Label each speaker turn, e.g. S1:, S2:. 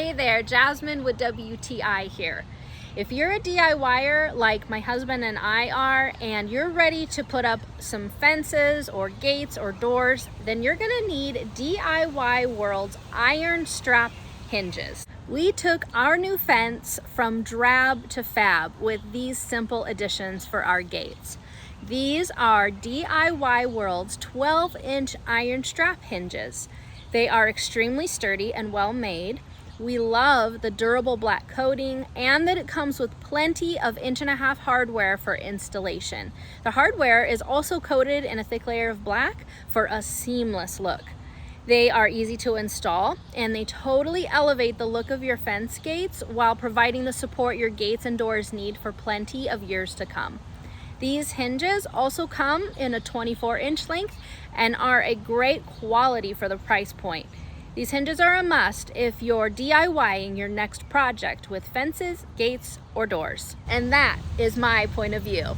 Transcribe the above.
S1: Hey there, Jasmine with WTI here. If you're a DIYer like my husband and I are, and you're ready to put up some fences or gates or doors, then you're gonna need DIYWorld's iron strap hinges. We took our new fence from drab to fab with these simple additions for our gates. These are DIYWorld's 12-inch iron strap hinges. They are extremely sturdy and well made. We love the durable black coating and that it comes with plenty of 1.5-inch hardware for installation. The hardware is also coated in a thick layer of black for a seamless look. They are easy to install and they totally elevate the look of your fence gates while providing the support your gates and doors need for plenty of years to come. These hinges also come in a 24-inch length and are a great quality for the price point. These hinges are a must if you're DIYing your next project with fences, gates, or doors. And that is my point of view.